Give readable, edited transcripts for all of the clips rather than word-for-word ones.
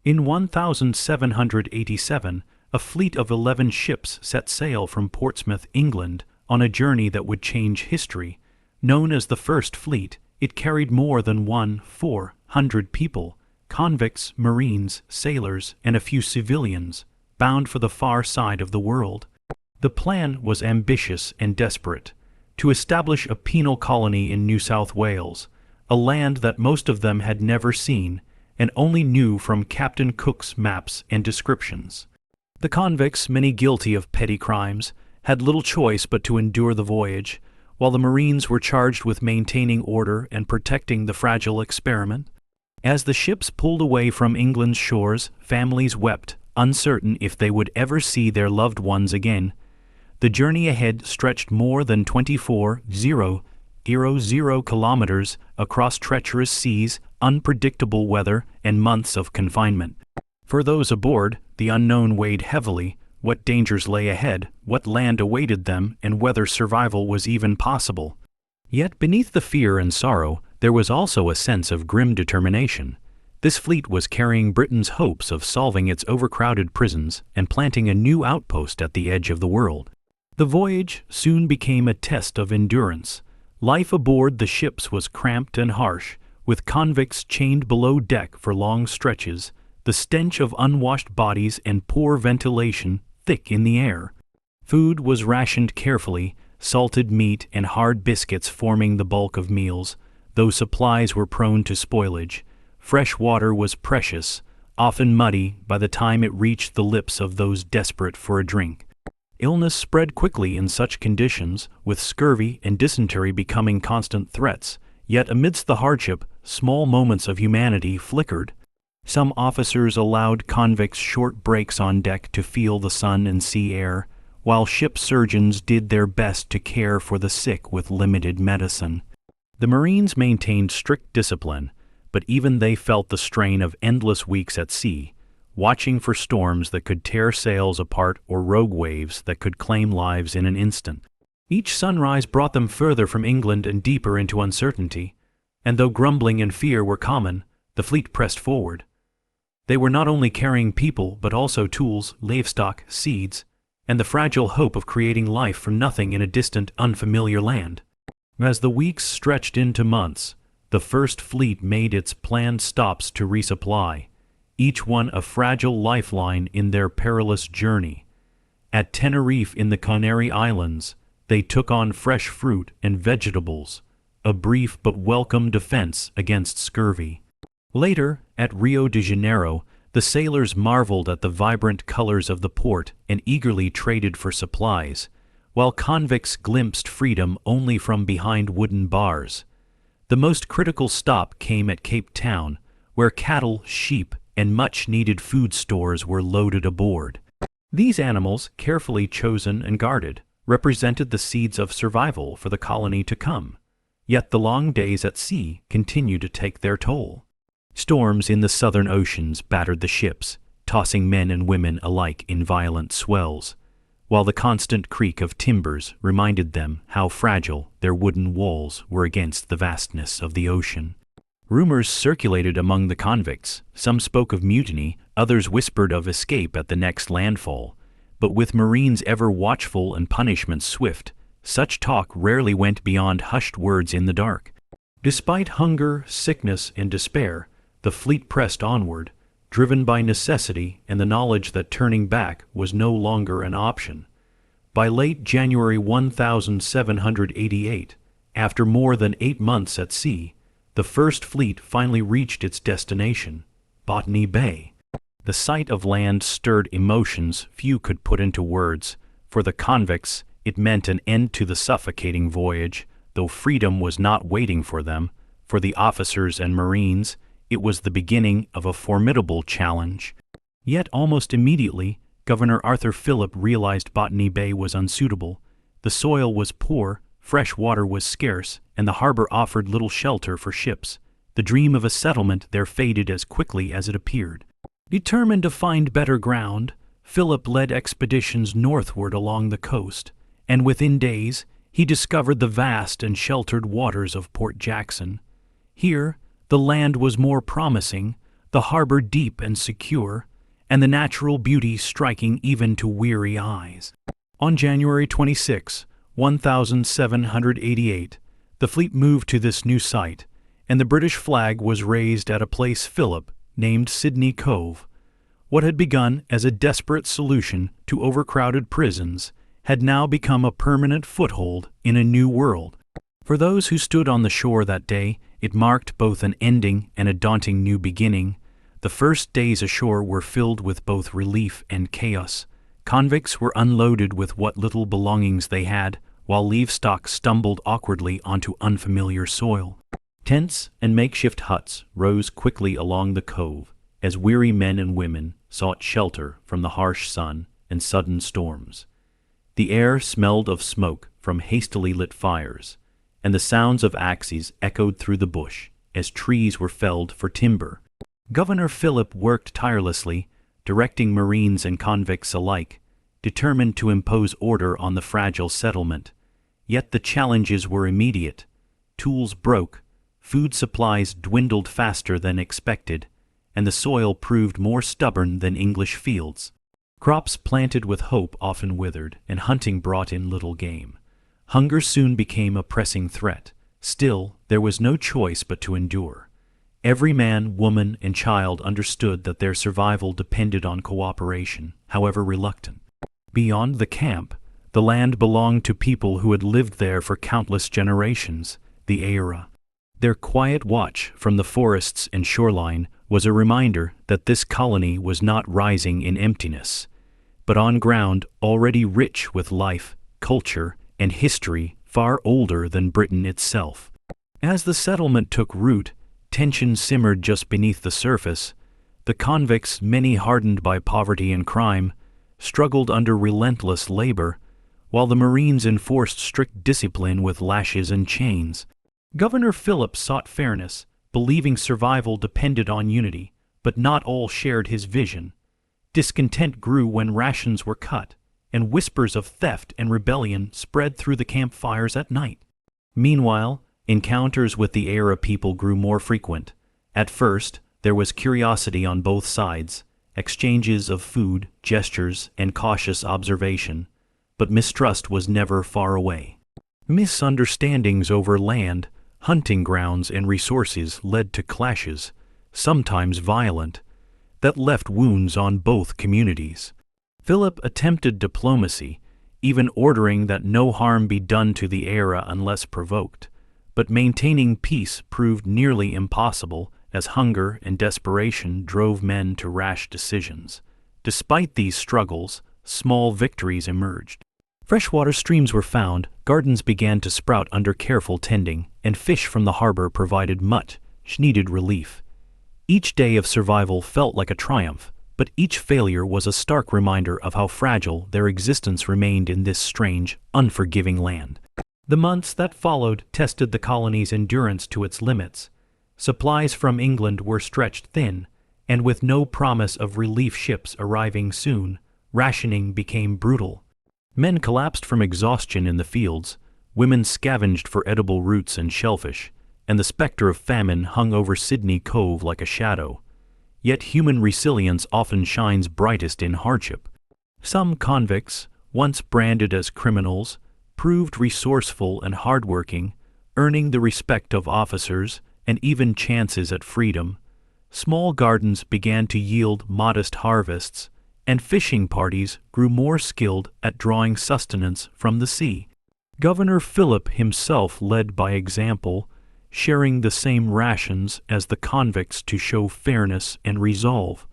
In 1787, a fleet of 11 ships set sail from Portsmouth, England, on a journey that would change history. Known as the First Fleet, it carried more than 400 people, convicts, marines, sailors, and a few civilians, bound for the far side of the world. The plan was ambitious and desperate: to establish a penal colony in New South Wales, a land that most of them had never seen and only knew from Captain Cook's maps and descriptions. The convicts, many guilty of petty crimes, had little choice but to endure the voyage, while the Marines were charged with maintaining order and protecting the fragile experiment. As the ships pulled away from England's shores, families wept, uncertain if they would ever see their loved ones again. The journey ahead stretched more than 24,000 kilometers across treacherous seas, unpredictable weather, and months of confinement. For those aboard, the unknown weighed heavily: what dangers lay ahead, what land awaited them, and whether survival was even possible. Yet beneath the fear and sorrow, there was also a sense of grim determination. This fleet was carrying Britain's hopes of solving its overcrowded prisons and planting a new outpost at the edge of the world. The voyage soon became a test of endurance. Life aboard the ships was cramped and harsh, with convicts chained below deck for long stretches, the stench of unwashed bodies and poor ventilation thick in the air. Food was rationed carefully, salted meat and hard biscuits forming the bulk of meals, though supplies were prone to spoilage. Fresh water was precious, often muddy by the time it reached the lips of those desperate for a drink. Illness spread quickly in such conditions, with scurvy and dysentery becoming constant threats. Yet amidst the hardship, small moments of humanity flickered. Some officers allowed convicts short breaks on deck to feel the sun and sea air, while ship surgeons did their best to care for the sick with limited medicine. The Marines maintained strict discipline, but even they felt the strain of endless weeks at sea, watching for storms that could tear sails apart or rogue waves that could claim lives in an instant. Each sunrise brought them further from England and deeper into uncertainty, and though grumbling and fear were common, the fleet pressed forward. They were not only carrying people but also tools, livestock, seeds, and the fragile hope of creating life from nothing in a distant, unfamiliar land. As the weeks stretched into months, the First Fleet made its planned stops to resupply, each one a fragile lifeline in their perilous journey. At Tenerife in the Canary Islands, they took on fresh fruit and vegetables, a brief but welcome defense against scurvy. Later, at Rio de Janeiro, the sailors marveled at the vibrant colors of the port and eagerly traded for supplies, while convicts glimpsed freedom only from behind wooden bars. The most critical stop came at Cape Town, where cattle, sheep, and much-needed food stores were loaded aboard. These animals, carefully chosen and guarded, represented the seeds of survival for the colony to come. Yet the long days at sea continued to take their toll. Storms in the southern oceans battered the ships, tossing men and women alike in violent swells, while the constant creak of timbers reminded them how fragile their wooden walls were against the vastness of the ocean. Rumors circulated among the convicts. Some spoke of mutiny, others whispered of escape at the next landfall. But with Marines ever watchful and punishment swift, such talk rarely went beyond hushed words in the dark. Despite hunger, sickness, and despair, the fleet pressed onward, driven by necessity and the knowledge that turning back was no longer an option. By late January 1788, after more than 8 months at sea, the First Fleet finally reached its destination, Botany Bay. The sight of land stirred emotions few could put into words. For the convicts, it meant an end to the suffocating voyage, though freedom was not waiting for them. For the officers and Marines, it was the beginning of a formidable challenge. Yet almost immediately, Governor Arthur Phillip realized Botany Bay was unsuitable. The soil was poor, fresh water was scarce, and the harbor offered little shelter for ships. The dream of a settlement there faded as quickly as it appeared. Determined to find better ground, Philip led expeditions northward along the coast, and within days he discovered the vast and sheltered waters of Port Jackson. Here, the land was more promising, the harbor deep and secure, and the natural beauty striking even to weary eyes. On January 26, 1788, the fleet moved to this new site, and the British flag was raised at a place Phillip named Sydney Cove. What had begun as a desperate solution to overcrowded prisons had now become a permanent foothold in a new world. For those who stood on the shore that day, it marked both an ending and a daunting new beginning. The first days ashore were filled with both relief and chaos. Convicts were unloaded with what little belongings they had, while livestock stumbled awkwardly onto unfamiliar soil. Tents and makeshift huts rose quickly along the cove as weary men and women sought shelter from the harsh sun and sudden storms. The air smelled of smoke from hastily lit fires, and the sounds of axes echoed through the bush as trees were felled for timber. Governor Phillip worked tirelessly, directing Marines and convicts alike, determined to impose order on the fragile settlement. Yet the challenges were immediate. Tools broke, food supplies dwindled faster than expected, and the soil proved more stubborn than English fields. Crops planted with hope often withered, and hunting brought in little game. Hunger soon became a pressing threat. Still, there was no choice but to endure. Every man, woman, and child understood that their survival depended on cooperation, however reluctant. Beyond the camp, the land belonged to people who had lived there for countless generations, the Eora. Their quiet watch from the forests and shoreline was a reminder that this colony was not rising in emptiness, but on ground already rich with life, culture, and history far older than Britain itself. As the settlement took root, tension simmered just beneath the surface. The convicts, many hardened by poverty and crime, struggled under relentless labor, while the Marines enforced strict discipline with lashes and chains. Governor Phillip sought fairness, believing survival depended on unity, but not all shared his vision. Discontent grew when rations were cut, and whispers of theft and rebellion spread through the campfires at night. Meanwhile, encounters with the Eora people grew more frequent. At first, there was curiosity on both sides, exchanges of food, gestures, and cautious observation, but mistrust was never far away. Misunderstandings over land, hunting grounds, and resources led to clashes, sometimes violent, that left wounds on both communities. Philip attempted diplomacy, even ordering that no harm be done to the Eora unless provoked, but maintaining peace proved nearly impossible as hunger and desperation drove men to rash decisions. Despite these struggles, small victories emerged. Freshwater streams were found, gardens began to sprout under careful tending, and fish from the harbor provided much-needed relief. Each day of survival felt like a triumph, but each failure was a stark reminder of how fragile their existence remained in this strange, unforgiving land. The months that followed tested the colony's endurance to its limits. Supplies from England were stretched thin, and with no promise of relief ships arriving soon, rationing became brutal. Men collapsed from exhaustion in the fields, women scavenged for edible roots and shellfish, and the specter of famine hung over Sydney Cove like a shadow. Yet human resilience often shines brightest in hardship. Some convicts, once branded as criminals, proved resourceful and hardworking, earning the respect of officers and even chances at freedom. Small gardens began to yield modest harvests, and fishing parties grew more skilled at drawing sustenance from the sea. Governor Phillip himself led by example, sharing the same rations as the convicts to show fairness and resolve.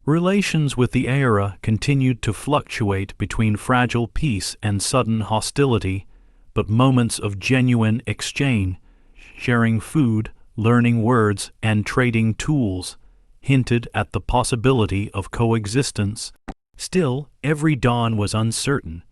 Relations with the Eora continued to fluctuate between fragile peace and sudden hostility, but moments of genuine exchange, sharing food, learning words, and trading tools, hinted at the possibility of coexistence. Still, every dawn was uncertain.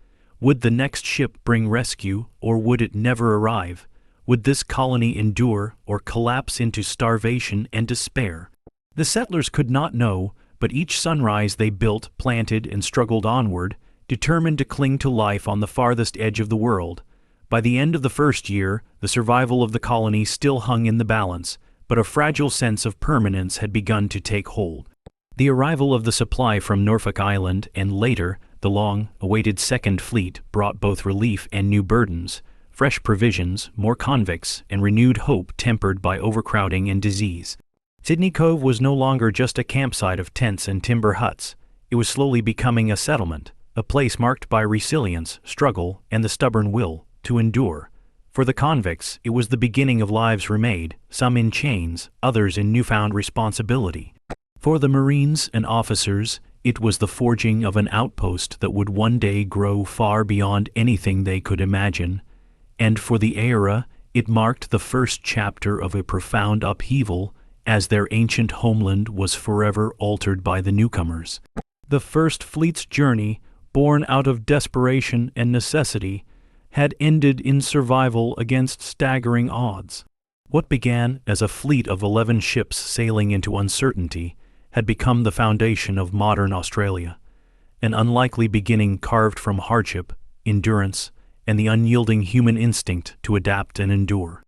Would the next ship bring rescue, or would it never arrive? Would this colony endure or collapse into starvation and despair? The settlers could not know, but each sunrise they built, planted, and struggled onward, determined to cling to life on the farthest edge of the world. By the end of the first year, the survival of the colony still hung in the balance, but a fragile sense of permanence had begun to take hold. The arrival of the supply from Norfolk Island and later the long-awaited Second Fleet brought both relief and new burdens, fresh provisions, more convicts, and renewed hope tempered by overcrowding and disease. Sydney Cove was no longer just a campsite of tents and timber huts. It was slowly becoming a settlement, a place marked by resilience, struggle, and the stubborn will to endure. For the convicts, it was the beginning of lives remade, some in chains, others in newfound responsibility. For the Marines and officers, it was the forging of an outpost that would one day grow far beyond anything they could imagine. And for the Eora, it marked the first chapter of a profound upheaval, as their ancient homeland was forever altered by the newcomers. The First Fleet's journey, born out of desperation and necessity, had ended in survival against staggering odds. What began as a fleet of 11 ships sailing into uncertainty had become the foundation of modern Australia, an unlikely beginning carved from hardship, endurance, and the unyielding human instinct to adapt and endure.